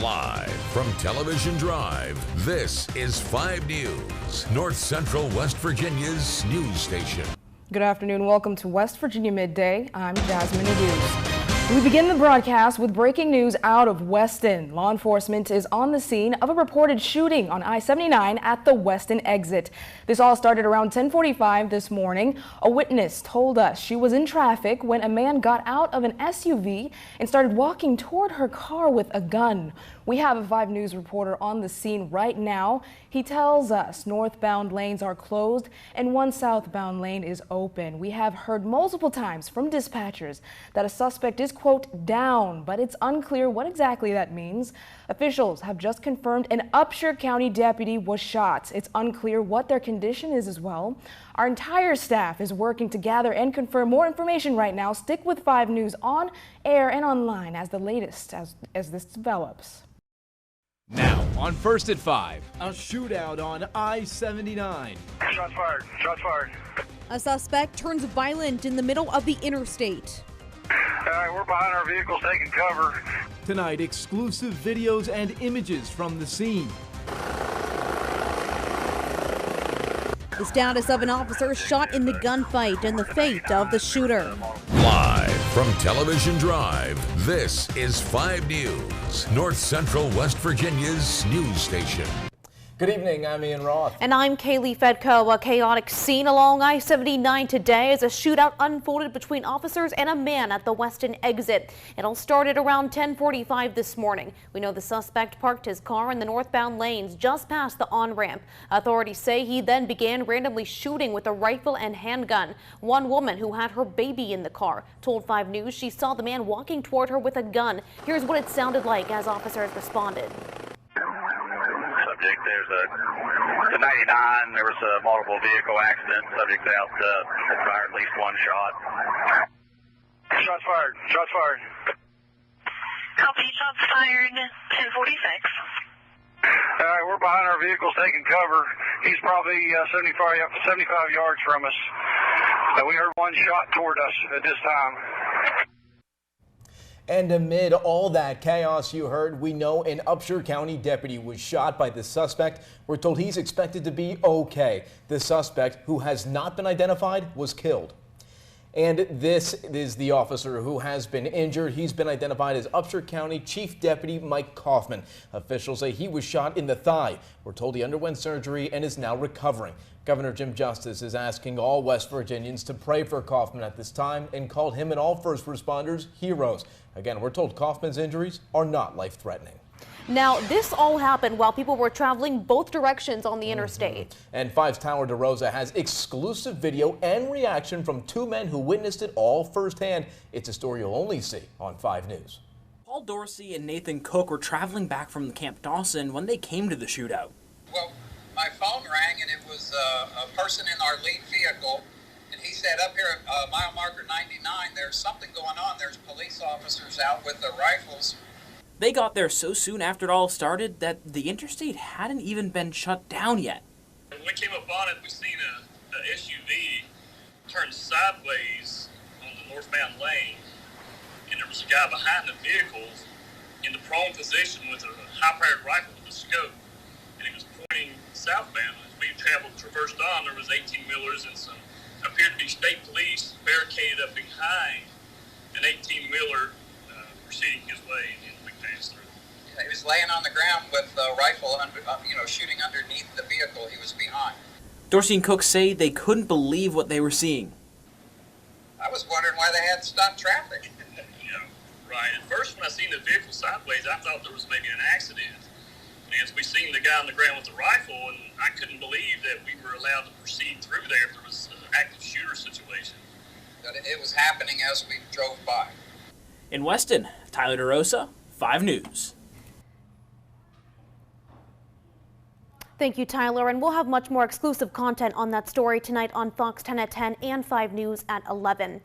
Live from Television Drive, this is 5 News, North Central West Virginia's news station. Good afternoon. Welcome to West Virginia Midday. I'm Jasmine Aduz. We begin the broadcast with breaking news out of Weston. Law enforcement is on the scene of a reported shooting on I-79 at the Weston exit. This all started around 10:45 this morning. A witness told us she was in traffic when a man got out of an SUV and started walking toward her car with a gun. We have a 5 News reporter on the scene right now. He tells us northbound lanes are closed and one southbound lane is open. We have heard multiple times from dispatchers that a suspect is, quote, down, but it's unclear what exactly that means. Officials have just confirmed an Upshur County deputy was shot. It's unclear what their condition is as well. Our entire staff is working to gather and confirm more information right now. Stick with 5 News on air and online as the latest as this develops. Now, on First at 5, a shootout on I-79. Shots fired. Shots fired. A suspect turns violent in the middle of the interstate. All right, we're behind our vehicles taking cover. Tonight, exclusive videos and images from the scene. The status of an officer shot in the gunfight and the fate of the shooter. Live from Television Drive, this is 5 News, North Central West Virginia's news station. Good evening, I'm Ian Roth. And I'm Kaylee Fedko. A chaotic scene along I-79 today as a shootout unfolded between officers and a man at the Weston exit. It all started around 10:45 this morning. We know the suspect parked his car in the northbound lanes just past the on-ramp. Authorities say he then began randomly shooting with a rifle and handgun. One woman who had her baby in the car told 5 News she saw the man walking toward her with a gun. Here's what it sounded like as officers responded. Subject, there's a 99. There was a multiple vehicle accident. Subject's out. Fired at least one shot. Shots fired. Shots fired. Copy. Shots fired. 10:46. All right, we're behind our vehicles taking cover. He's probably 75 yards from us. We heard one shot toward us at this time. And amid all that chaos you heard, we know an Upshur County deputy was shot by the suspect. We're told he's expected to be okay. The suspect, who has not been identified, was killed. And this is the officer who has been injured. He's been identified as Upshur County Chief Deputy Mike Kaufman. Officials say he was shot in the thigh. We're told he underwent surgery and is now recovering. Governor Jim Justice is asking all West Virginians to pray for Kaufman at this time and called him and all first responders heroes. Again, we're told Kaufman's injuries are not life-threatening. Now, this all happened while people were traveling both directions on the interstate. And 5's Tyler DeRosa has exclusive video and reaction from 2 men who witnessed it all firsthand. It's a story you'll only see on 5 News. Paul Dorsey and Nathan Cook were traveling back from Camp Dawson when they came to the shootout. Well, my phone rang and it was a person in our lead vehicle, and he said, up here at mile marker 99, there's something going on. There's police officers out with their rifles. They got there so soon after it all started that the interstate hadn't even been shut down yet. When we came up on it, we seen a SUV turn sideways on the northbound lane, and there was a guy behind the vehicle in the prone position with a high-powered rifle with a scope, and he was pointing southbound. As we traversed on, there was 18-wheelers and some appeared to be state police barricaded up behind an 18-wheeler proceeding his way, and we passed through. He was laying on the ground with a rifle, shooting underneath the vehicle he was behind. Dorsey and Cook say they couldn't believe what they were seeing. I was wondering why they had to stop traffic. Yeah, right. At first, when I seen the vehicle sideways, I thought there was maybe an accident. And as we seen the guy on the ground with the rifle, and I couldn't believe that we were allowed to proceed through there if there was an active shooter situation. But it was happening as we drove by. In Weston, Tyler DeRosa, 5 News. Thank you, Tyler, and we'll have much more exclusive content on that story tonight on Fox 10 at 10 and 5 News at 11.